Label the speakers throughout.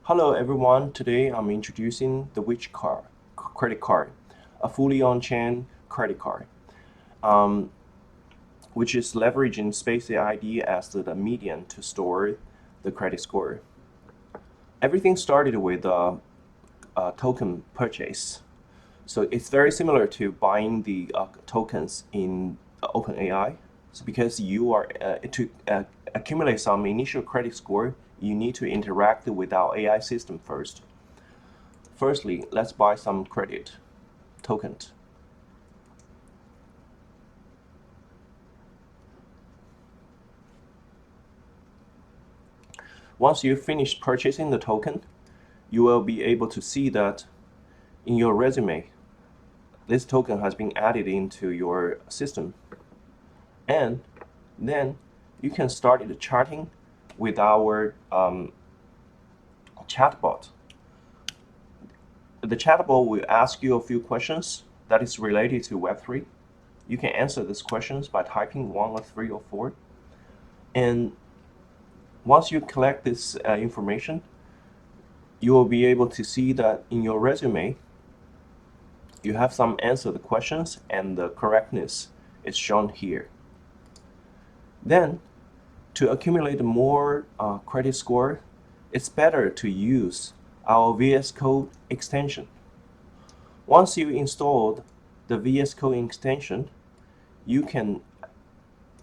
Speaker 1: Hello everyone, today I'm introducing the credit card, a fully on-chain credit card, um, which is leveraging Space ID as the medium to store the credit score. Everything started with a token purchase. So it's very similar to buying the tokens in OpenAI. So because you are to accumulate some initial credit score, you need to interact with our AI system first. Firstly, let's buy some credit tokens. Once you finish purchasing the token, you will be able to see that in your resume, this token has been added into your system. And then you can start the chatting with our chatbot. The chatbot will ask you a few questions that is related to Web3. You can answer these questions by typing 1 or 3 or 4. And once you collect this information, you will be able to see that in your resume, you have some answer the questions and the correctness is shown here. Then, to accumulate more credit score, it's better to use our VS Code extension. Once you installed the VS Code extension, you can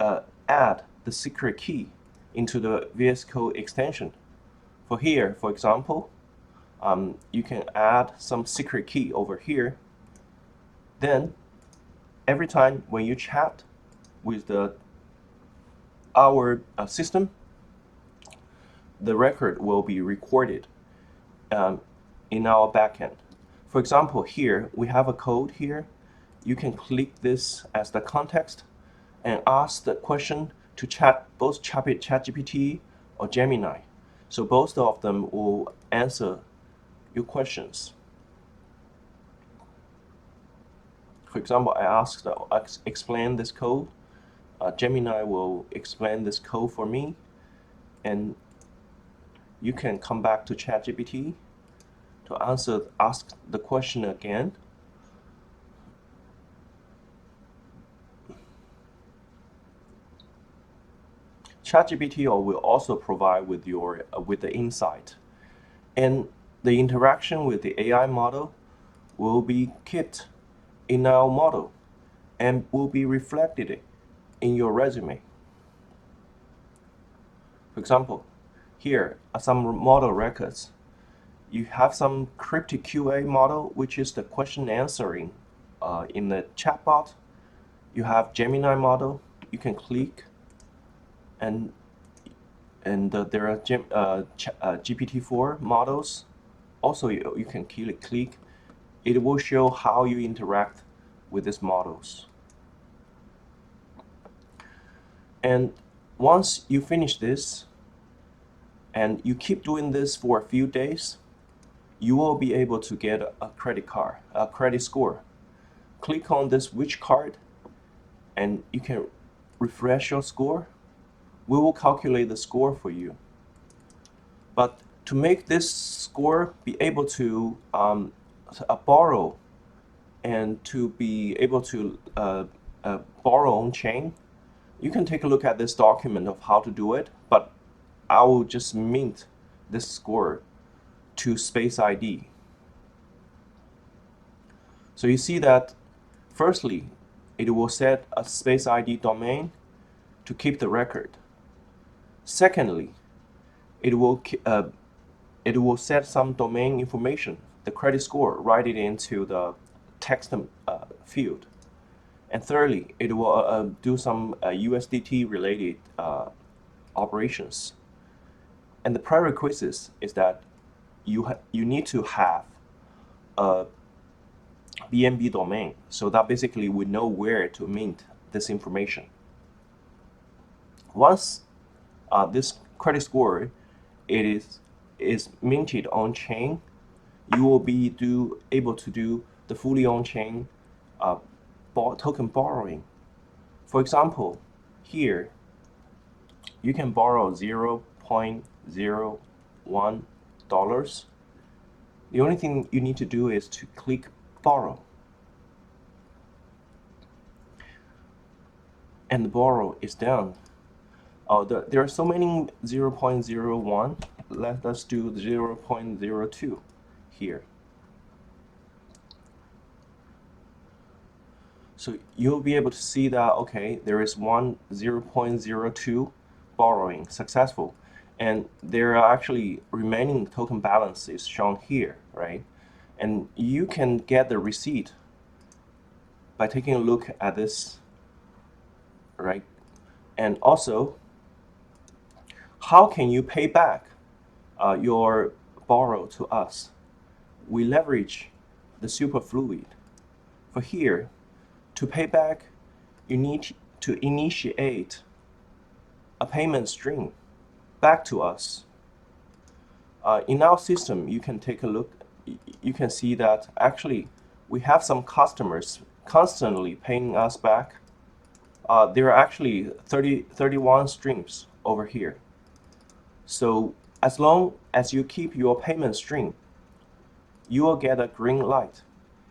Speaker 1: add the secret key into the VS Code extension. For here, for example, you can add some secret key over here. Then, every time when you chat with our system, the record will be recorded in our backend. For example, here we have a code here. You can click this as the context and ask the question to both ChatGPT or Gemini. So both of them will answer your questions. For example, I asked explain this code. Gemini will explain this code for me, and you can come back to ChatGPT to ask the question again. ChatGPT will also provide with the insight, and the interaction with the AI model will be kept in our model and will be reflected in your resume. For example, here are some model records. You have some cryptic QA model, which is the question answering in the chatbot. You have Gemini model. You can click, and there are GPT-4 models. Also, you can click. It will show how you interact with these models. And once you finish this, and you keep doing this for a few days, you will be able to get a credit score. Click on this which card, and you can refresh your score. We will calculate the score for you. But to make this score be able to borrow and to be able to borrow on chain, you can take a look at this document of how to do it, but I will just mint this score to Space ID. So you see that firstly, it will set a Space ID domain to keep the record. Secondly, it will set some domain information, the credit score, write it into the text field. And thirdly, it will do some USDT related operations. And the prerequisites is that you need to have a BNB domain, so that basically we know where to mint this information. Once this credit score is minted on chain, you will be able to do the fully on chain token borrowing. For example, here you can borrow 0.01 $100, the only thing you need to do is to click borrow. And the borrow is done. There are so many 0.01. Let us do 0.02 here. So you'll be able to see that, okay, there is one 0.02 borrowing successful. And there are actually remaining token balances shown here, right? And you can get the receipt by taking a look at this, right? And also, how can you pay back your borrow to us? We leverage the superfluid. For here, to pay back, you need to initiate a payment stream back to us. In our system, you can take a look. You can see that actually we have some customers constantly paying us back. There are actually 31 streams over here. So as long as you keep your payment stream, you will get a green light,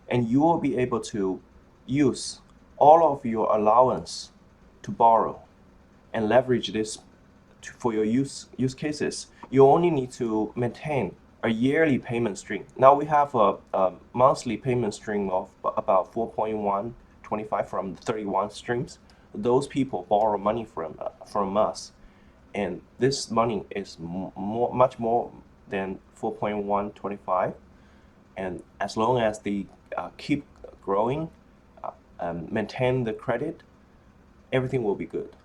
Speaker 1: and you will be able to use all of your allowance to borrow and leverage this for your use cases. You only need to maintain a yearly payment stream. Now we have a monthly payment stream of about 4.125 from 31 streams. Those people borrow money from us, and this money is much more than 4.125. And as long as they keep growing, maintain the credit, everything will be good.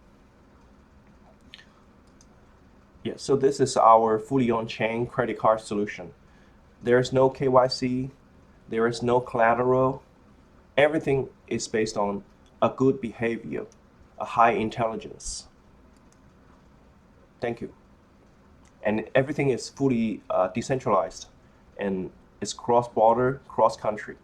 Speaker 1: Yeah, so this is our fully on-chain credit card solution. There is no KYC, there is no collateral. Everything is based on a good behavior, a high intelligence. Thank you. And everything is fully decentralized, and it's cross-border, cross-country.